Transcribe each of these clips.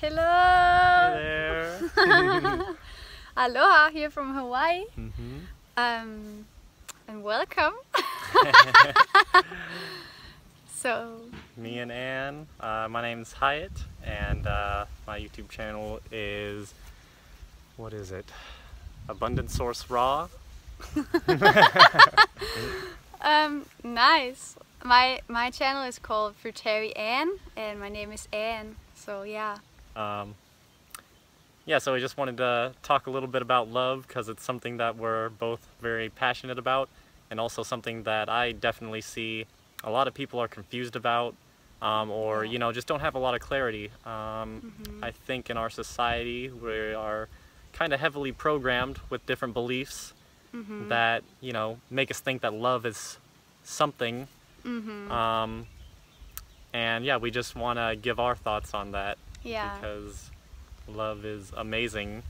Hello! Hey there! Aloha, here from Hawaii. Mm-hmm. And welcome. So, Me and Anne. My name's Hyatt, and my YouTube channel is, what is it? Abundant Source Raw? nice. My channel is called Hyatt and Anne, and my name is Anne. So yeah. Yeah, so we just wanted to talk a little bit about love because it's something that we're both very passionate about, and also something that I definitely see a lot of people are confused about, or you know, just don't have a lot of clarity. I think in our society we are kind of heavily programmed with different beliefs that, you know, make us think that love is something. And yeah, we just want to give our thoughts on that. Yeah. Because love is amazing,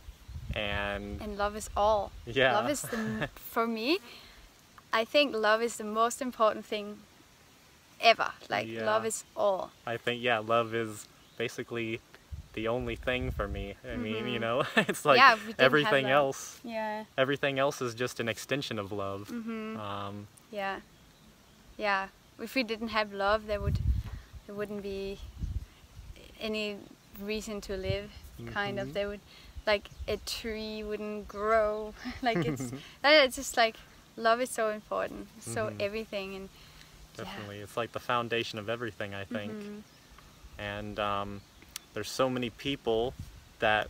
and love is all. Yeah. Love is for me, I think love is the most important thing ever. Like, Yeah. love is all. I think, yeah, love is basically the only thing for me. I mean, you know, it's like everything else. Yeah. Everything else is just an extension of love. Yeah. Yeah. If we didn't have love, there wouldn't be any reason to live. Kind of. There would, like, a tree wouldn't grow. Like, it's just like love is so important. So everything. And definitely, it's like the foundation of everything, I think. And there's so many people that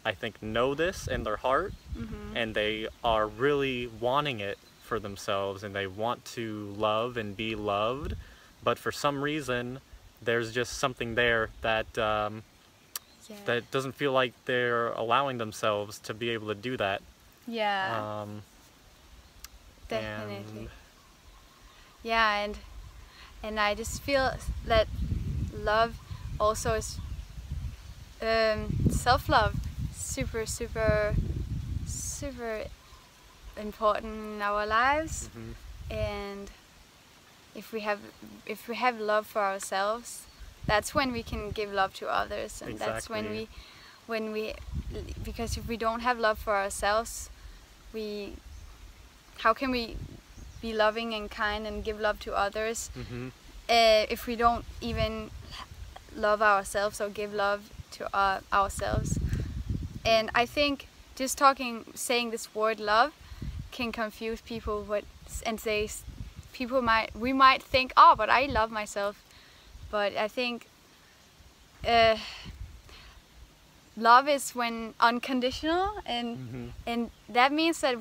I think know this in their heart, and they are really wanting it for themselves, and they want to love and be loved, but for some reason there's just something there that that doesn't feel like they're allowing themselves to be able to do that. Yeah. Definitely. Yeah, and I just feel that love also is self-love, super important in our lives. And if we have love for ourselves, that's when we can give love to others, and that's when we because if we don't have love for ourselves, how can we be loving and kind and give love to others if we don't even love ourselves or give love to ourselves? And I think just saying this word love can confuse people, we might think, oh, but I love myself. But I think love is when unconditional, and that means that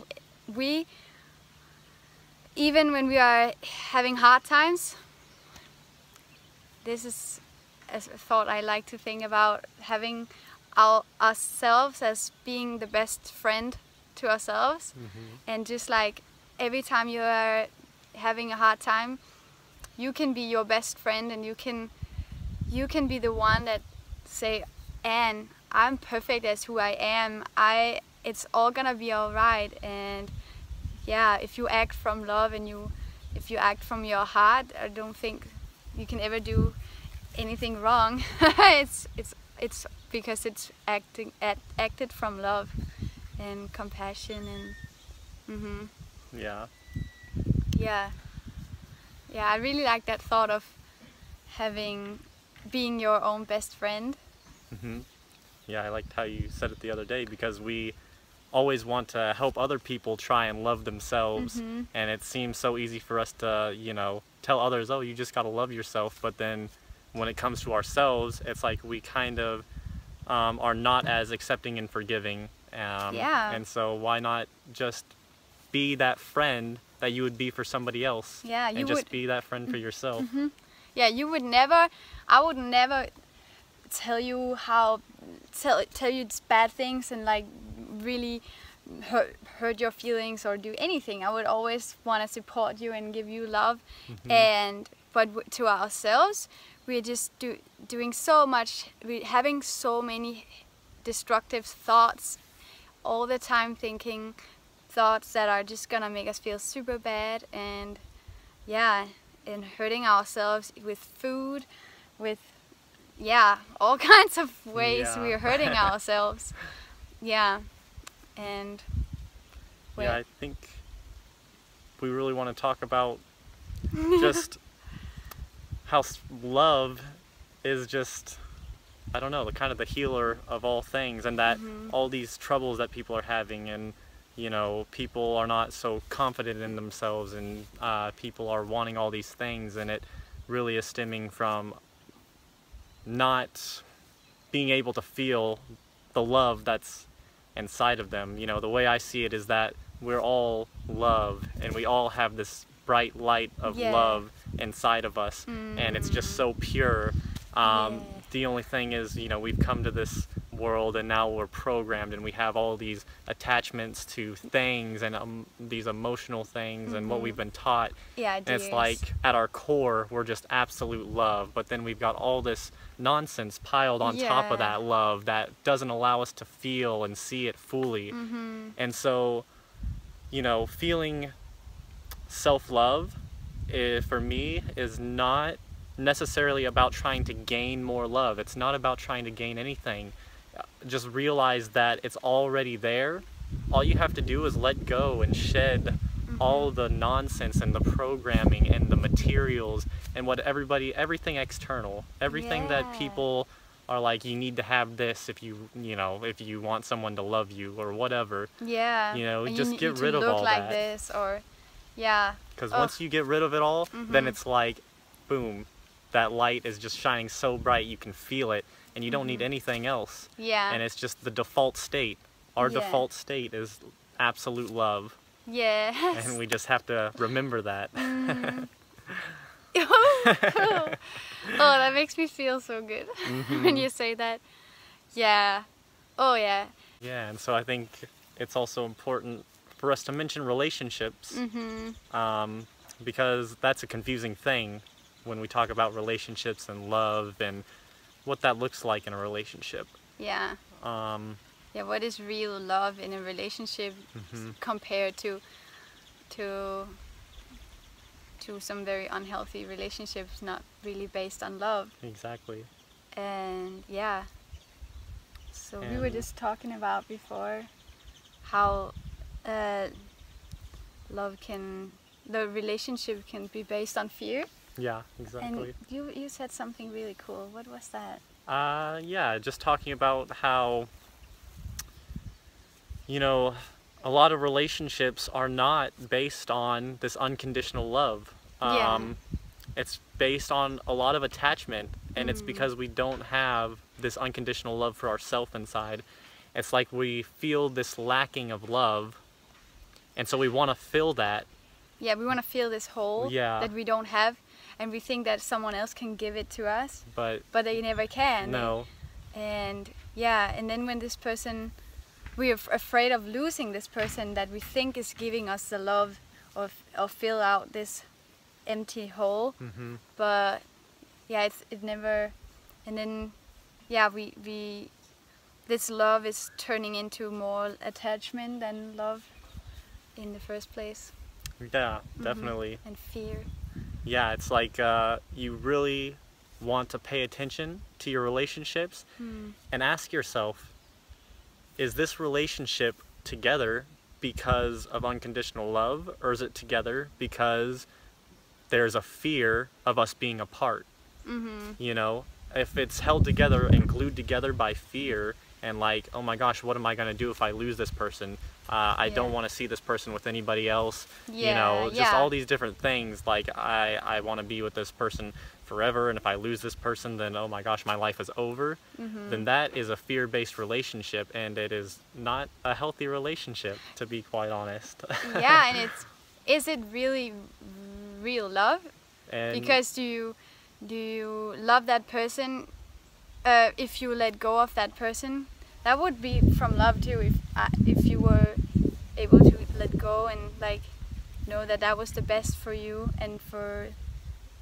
even when we are having hard times, this is a thought I like to think about, having ourselves as being the best friend to ourselves. And just like every time you are having a hard time, you can be your best friend, and you can be the one that say, Anne, I'm perfect as who I am. It's all gonna be alright. And yeah, if you act from love and if you act from your heart, I don't think you can ever do anything wrong. it's because it's acted from love and compassion and yeah, I really like that thought of being your own best friend. Yeah, I liked how you said it the other day, because we always want to help other people try and love themselves, and it seems so easy for us to, you know, tell others, oh, you just gotta love yourself, but then when it comes to ourselves, it's like we kind of are not as accepting and forgiving. And so why not just be that friend that you would be for somebody else? Yeah, and just be that friend for yourself. Yeah, I would never tell you bad things and like really hurt your feelings or do anything. I would always want to support you and give you love. But to ourselves, we're just doing so much, we're having so many destructive thoughts all the time, thinking thoughts that are just gonna make us feel super bad, and yeah, and hurting ourselves with food, with yeah, all kinds of ways Yeah. we are hurting ourselves. Yeah, and Yeah, I think we really want to talk about just how love is just, I don't know, the kind of the healer of all things, and that all these troubles that people are having, and you know, people are not so confident in themselves, and people are wanting all these things, and it really is stemming from not being able to feel the love that's inside of them. You know, the way I see it is that we're all love, and we all have this bright light of love inside of us, and it's just so pure. The only thing is, you know, we've come to this world and now we're programmed, and we have all these attachments to things, and these emotional things, and what we've been taught. Yeah, and it's like at our core we're just absolute love, but then we've got all this nonsense piled on top of that love that doesn't allow us to feel and see it fully. And so, you know, feeling self-love for me is not necessarily about trying to gain more love. It's not about trying to gain anything. Just realize that it's already there. All you have to do is let go and shed all the nonsense and the programming and the materials and what everything external, everything that people are like, you need to have this if you know, if you want someone to love you or whatever. Yeah. You know, and just you get rid of all like that. This, or because once you get rid of it all, then it's like, boom, that light is just shining so bright you can feel it, and you don't need anything else. Yeah. And it's just the default state. Our default state is absolute love. Yes. And we just have to remember that. Oh, that makes me feel so good when you say that. Yeah. Oh, yeah. Yeah, and so I think it's also important for us to mention relationships, because that's a confusing thing when we talk about relationships and love and what that looks like in a relationship. Yeah. Yeah, what is real love in a relationship compared to some very unhealthy relationships, not really based on love. Exactly. And yeah, so we were just talking about before how the relationship can be based on fear. Yeah, exactly. And you said something really cool. What was that? Yeah, just talking about how, you know, a lot of relationships are not based on this unconditional love. It's based on a lot of attachment, and it's because we don't have this unconditional love for ourselves inside. It's like we feel this lacking of love, and so we want to fill that. Yeah, we want to fill this hole that we don't have, and we think that someone else can give it to us, but they never can. No. And yeah, and then when this person, we are afraid of losing this person that we think is giving us the love or fill out this empty hole. But yeah, it never. And then yeah, we this love is turning into more attachment than love in the first place. Yeah, definitely. And fear. Yeah, it's like you really want to pay attention to your relationships and ask yourself, is this relationship together because of unconditional love, or is it together because there's a fear of us being apart? You know, if it's held together and glued together by fear and like, oh my gosh, what am I going to do if I lose this person? I don't want to see this person with anybody else. You know, just all these different things. Like, I want to be with this person forever, and if I lose this person, then oh my gosh, my life is over. Then that is a fear-based relationship, and it is not a healthy relationship, to be quite honest. Yeah, and is it really real love? And because do you love that person if you let go of that person? That would be from love too, if you were able to let go and like know that was the best for you, and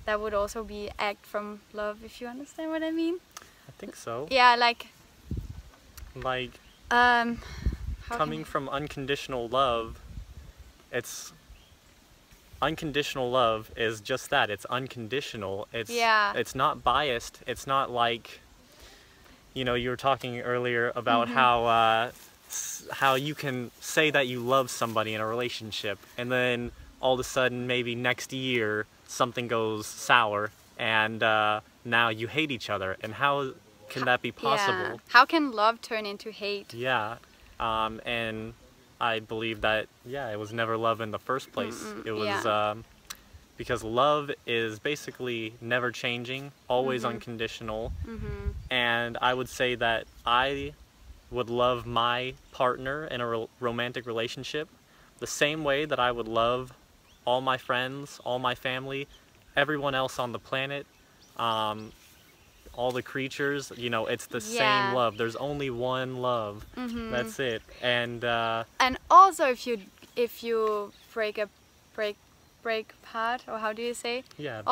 that would also be act from love, if you understand what I mean. I think so. Yeah, like coming from unconditional love, it's unconditional love is just that. It's unconditional. Yeah. It's not biased. It's not like, you know, you were talking earlier about how you can say that you love somebody in a relationship, and then all of a sudden, maybe next year, something goes sour, and now you hate each other. And how can that be possible? Yeah. How can love turn into hate? Yeah. And I believe that, yeah, it was never love in the first place. It was because love is basically never changing, always unconditional. And I would say that I would love my partner in a romantic relationship the same way that I would love all my friends, all my family, everyone else on the planet, all the creatures. You know, it's the same love. There's only one love. That's it. And also, if you break apart, or how do you say? Yeah.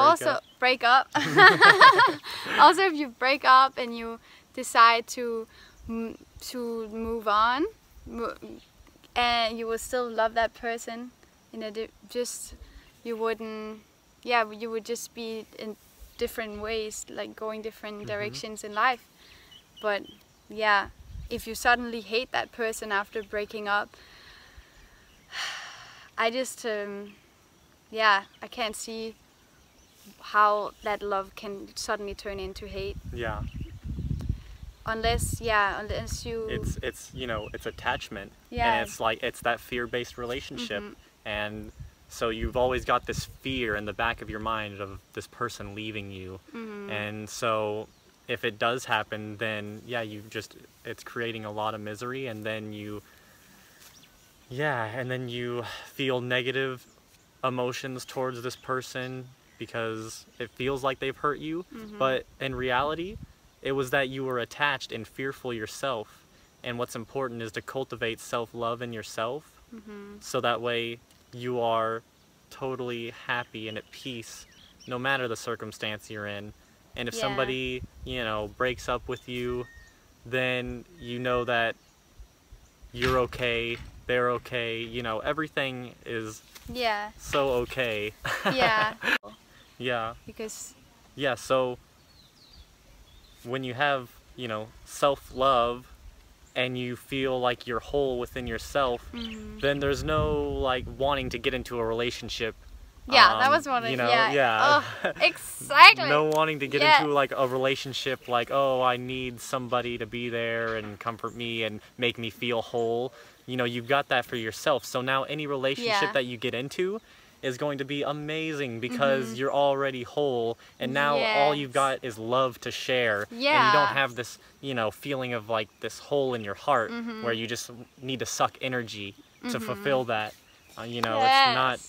Break up. Also, if you break up and you decide to move on, and you will still love that person, you would just be in different ways, like going different directions in life. But yeah, if you suddenly hate that person after breaking up, I just I can't see how that love can suddenly turn into hate. Yeah. Unless you... It's you know, it's attachment. Yeah. And it's like, it's that fear-based relationship. And so you've always got this fear in the back of your mind of this person leaving you. And so if it does happen, then yeah, it's creating a lot of misery, and then you feel negative emotions towards this person because it feels like they've hurt you. But in reality, it was that you were attached and fearful yourself. And what's important is to cultivate self-love in yourself, so that way you are totally happy and at peace no matter the circumstance you're in. And if somebody, you know, breaks up with you, then you know that you're okay, they're okay, you know, everything is so okay. Yeah. Yeah. Because... Yeah, so when you have, you know, self-love and you feel like you're whole within yourself, then there's no like wanting to get into a relationship. Yeah, that was one of, you know, Oh, exactly. No wanting to get into like a relationship like, oh, I need somebody to be there and comfort me and make me feel whole. You know, you've got that for yourself. So now any relationship that you get into is going to be amazing because you're already whole, and now all you've got is love to share. And you don't have this, you know, feeling of like this hole in your heart where you just need to suck energy to fulfill that. You know,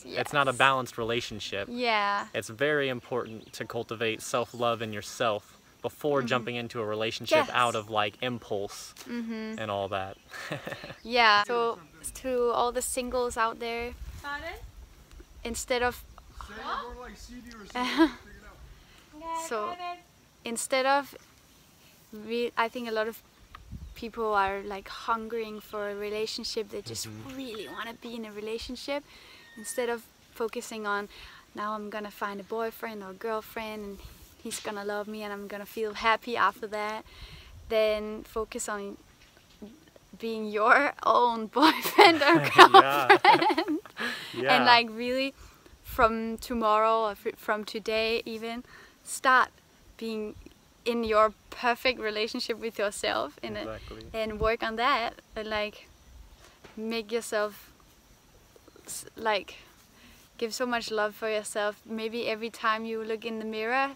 it's not a balanced relationship. Yeah. It's very important to cultivate self-love in yourself before jumping into a relationship out of like impulse and all that. Yeah. So to all the singles out there, instead of I think a lot of people are like hungering for a relationship. They just really want to be in a relationship, instead of focusing on, now I'm gonna find a boyfriend or a girlfriend and he's gonna love me and I'm gonna feel happy after that. Then focus on being your own boyfriend or girlfriend. And like really from tomorrow or from today even, start being in your perfect relationship with yourself and work on that, and like make yourself, like give so much love for yourself. Maybe every time you look in the mirror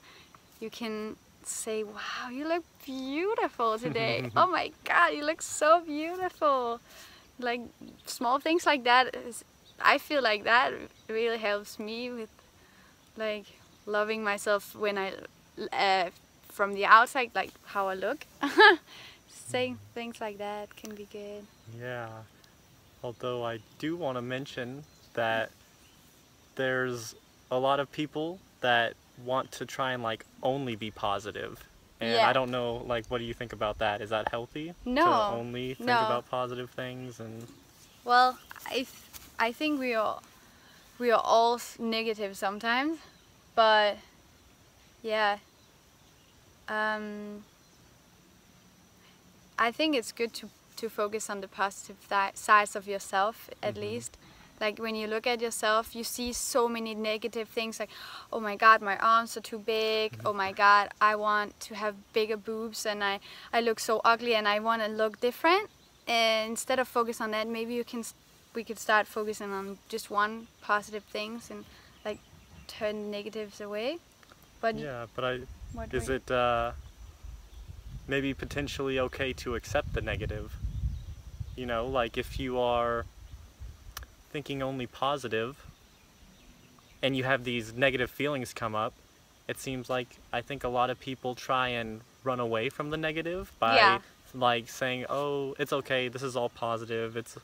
you can say, wow, you look beautiful today. Oh my god, you look so beautiful. Like small things like that I feel like that really helps me with like loving myself when I from the outside, like how I look. Saying things like that can be good. Yeah. Although I do want to mention that there's a lot of people that want to try and like only be positive. And I don't know, like, what do you think about that? Is that healthy? No. To only think about positive things? And well, I think we all we are all negative sometimes, but yeah, I think it's good to focus on the positive sides of yourself at least. Like when you look at yourself, you see so many negative things like, oh my god, my arms are too big, oh my god, I want to have bigger boobs and I look so ugly and I want to look different. And instead of focus on that, maybe we could start focusing on just one positive things and like turn negatives away. But yeah, but is it maybe potentially okay to accept the negative? You know, like if you are thinking only positive and you have these negative feelings come up, it seems like I think a lot of people try and run away from the negative by like saying, oh, it's okay, this is all positive, it's,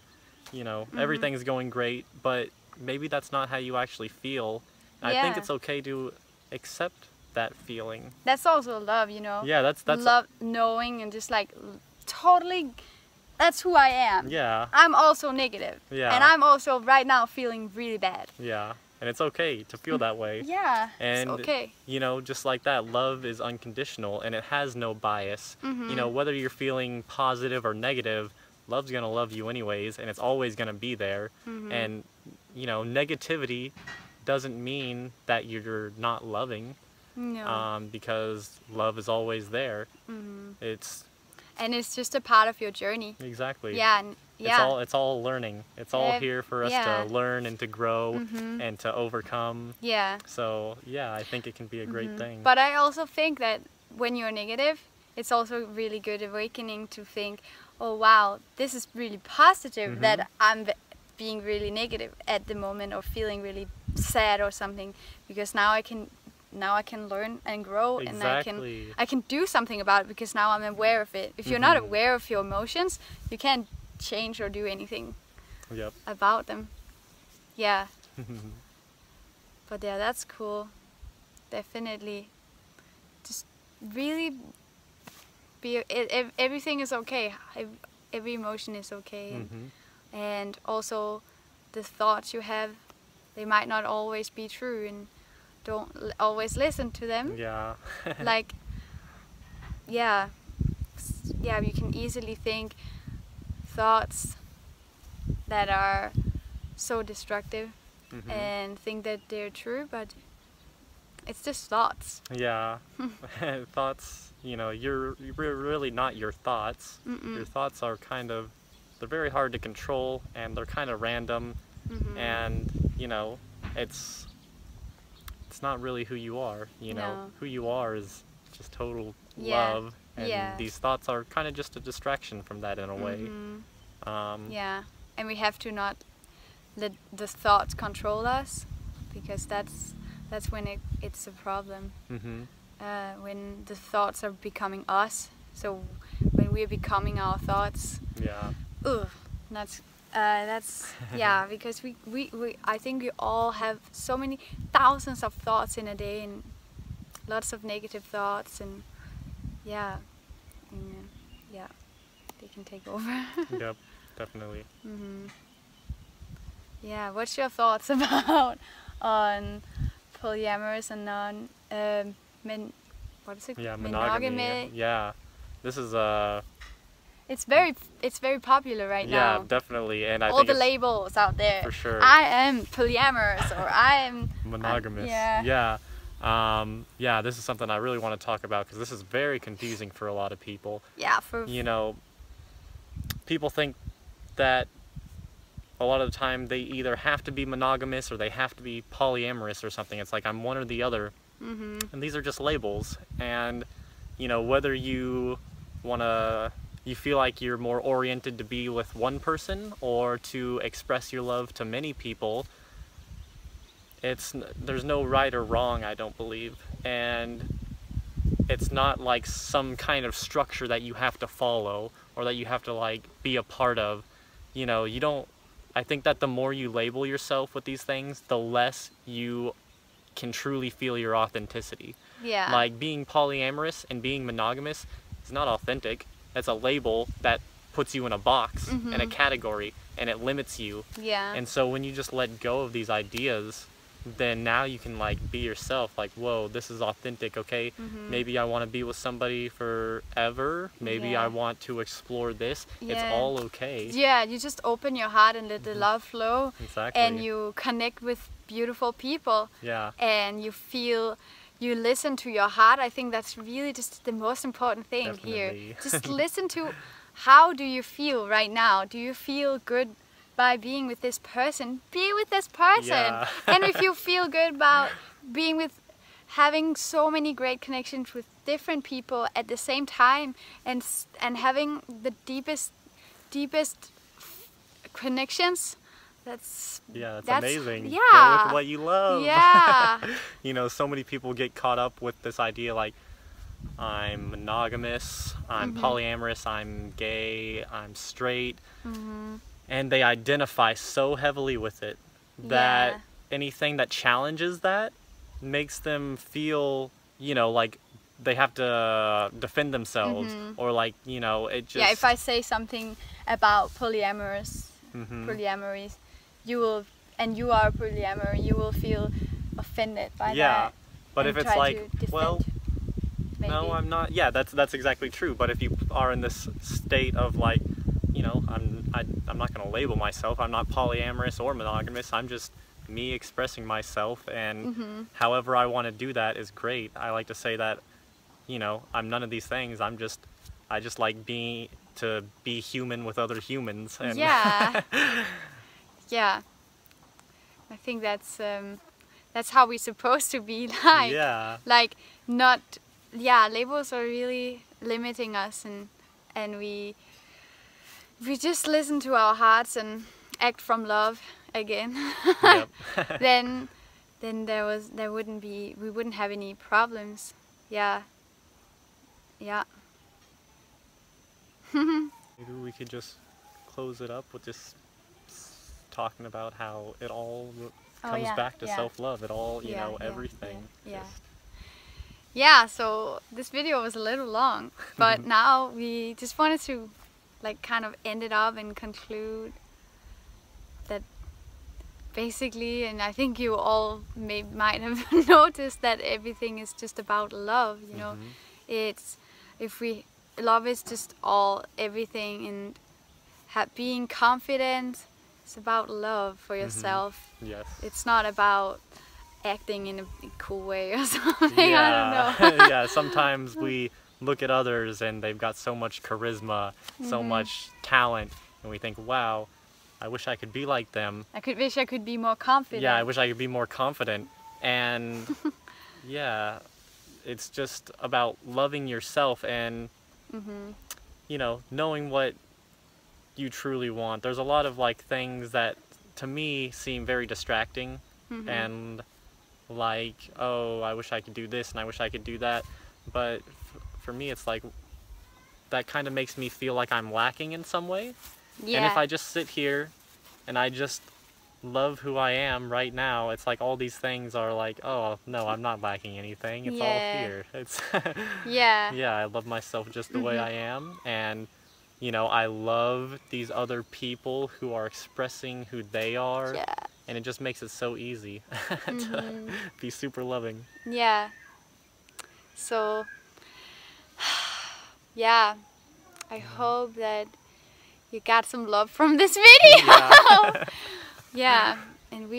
you know, everything's going great, but maybe that's not how you actually feel. I think it's okay to accept that feeling. That's also love, you know. Yeah, that's love, knowing and just like totally, that's who I am. Yeah. I'm also negative. Yeah. And I'm also right now feeling really bad. Yeah. And it's okay to feel that way. Yeah. And it's okay. You know, just like that, love is unconditional and it has no bias. You know, whether you're feeling positive or negative, love's gonna love you anyways, and it's always gonna be there. And you know, negativity doesn't mean that you're not loving. No. Because love is always there. And it's just a part of your journey. Exactly. Yeah. Yeah. It's all learning. It's all here for us to learn and to grow and to overcome. Yeah. So yeah, I think it can be a great thing. But I also think that when you're negative, it's also really good awakening to think, oh wow, this is really positive that I'm being really negative at the moment or feeling really sad or something, because now I can learn and grow. Exactly. And I can do something about it because now I'm aware of it. If you're not aware of your emotions, you can't change or do anything about them. Yeah. But yeah, that's cool. Definitely. Just really everything is okay. Every emotion is okay. And also the thoughts you have, they might not always be true, and don't always listen to them. Yeah. Like, yeah, you can easily think thoughts that are so destructive and think that they're true, but it's just thoughts. Yeah. Thoughts, you know, you're really not your thoughts. Your thoughts are they're very hard to control, and they're kind of random, and you know, it's not really who you are. You know, who you are is just total love, and these thoughts are kind of just a distraction from that in a way. Yeah, and we have to not let the thoughts control us, because that's when it's a problem. When the thoughts are becoming us, so when we're becoming our thoughts. That's yeah, because we I think we all have so many thousands of thoughts in a day, and lots of negative thoughts, and yeah, they can take over. Yep, definitely. Yeah, what's your thoughts about on polyamorous and what is it? Yeah, monogamy. Yeah, this is It's very popular right now. Yeah, definitely, and I all think the labels out there. For sure. I am polyamorous, or I am monogamous. Yeah, this is something I really want to talk about, because this is very confusing for a lot of people. Yeah, you know, people think that a lot of the time they either have to be monogamous or they have to be polyamorous or something. It's like I'm one or the other. And these are just labels, and you know, whether you feel like you're more oriented to be with one person or to express your love to many people, there's no right or wrong, I don't believe. And it's not like some kind of structure that you have to follow or that you have to like be a part of. You know, I think that the more you label yourself with these things, the less you can truly feel your authenticity. Yeah. Like being polyamorous and being monogamous is not authentic. It's a label that puts you in a box, in a category, and it limits you. Yeah. And so when you just let go of these ideas, then now you can like be yourself, like, whoa, this is authentic. Okay, maybe I want to be with somebody forever, maybe I want to explore this. It's all okay. Yeah, you just open your heart and let the love flow. Exactly. And you connect with beautiful people. Yeah. And you listen to your heart. I think that's really just the most important thing here. Just listen to, how do you feel right now? Do you feel good by being with this person? Be with this person. Yeah. And if you feel good about being with, having so many great connections with different people at the same time, and having the deepest connections, that's amazing. Yeah. Go with what you love. Yeah. You know, so many people get caught up with this idea like, I'm monogamous, I'm polyamorous, I'm gay, I'm straight. And they identify so heavily with it that anything that challenges that makes them feel, you know, like they have to defend themselves, or like, you know, it just... Yeah, if I say something about polyamory, you will, and you are polyamory, you will feel offended by that. Yeah, but if it's like, well, maybe. No, I'm not. Yeah, that's exactly true. But if you are in this state of like, you know, I'm not going to label myself. I'm not polyamorous or monogamous. I'm just me expressing myself, and however I want to do that is great. I like to say that, you know, I'm none of these things. I just like to be human with other humans. And yeah. Yeah. I think that's how we're supposed to be. Like, yeah. Like not. Yeah, labels are really limiting us, and we just listen to our hearts and act from love again. Yep. then we wouldn't have any problems. Yeah. Yeah. Maybe we could just close it up with just talking about how it all comes back to self-love. It all, you know, everything. Yeah. Yeah, so this video was a little long, but now we just wanted to like kind of end it up and conclude that basically, and I think you all might have noticed that everything is just about love, you know. Love is just everything, and being confident, it's about love for yourself. Yes. It's not about acting in a cool way or something. Yeah. I don't know. Yeah, sometimes we look at others and they've got so much charisma, so much talent, and we think, wow, I wish I could be like them. Wish I could be more confident. Yeah, I wish I could be more confident. And yeah, it's just about loving yourself and, you know, knowing what you truly want. There's a lot of like things that to me seem very distracting, and like, oh, I wish I could do this and I wish I could do that, but for me it's like that kind of makes me feel like I'm lacking in some way. And if I just sit here and I just love who I am right now, it's like all these things are like, oh no, I'm not lacking anything, it's all here. It's yeah, I love myself just the way I am, and you know, I love these other people who are expressing who they are. And it just makes it so easy to be super loving. Yeah. So, yeah, I hope that you got some love from this video. Yeah, and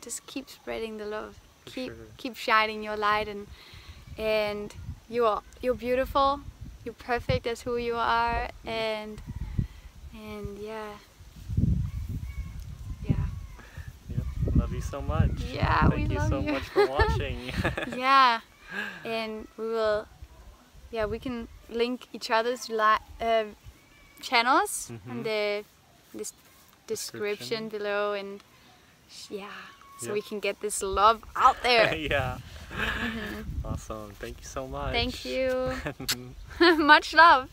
just keep spreading the love. Keep shining your light, and you're beautiful. You're perfect as who you are, and yeah. Love you so much. Yeah, Thank you so much for watching. Yeah, and we can link each other's channels in the description below, and so we can get this love out there. Yeah. Awesome. Thank you so much. Thank you. Much love.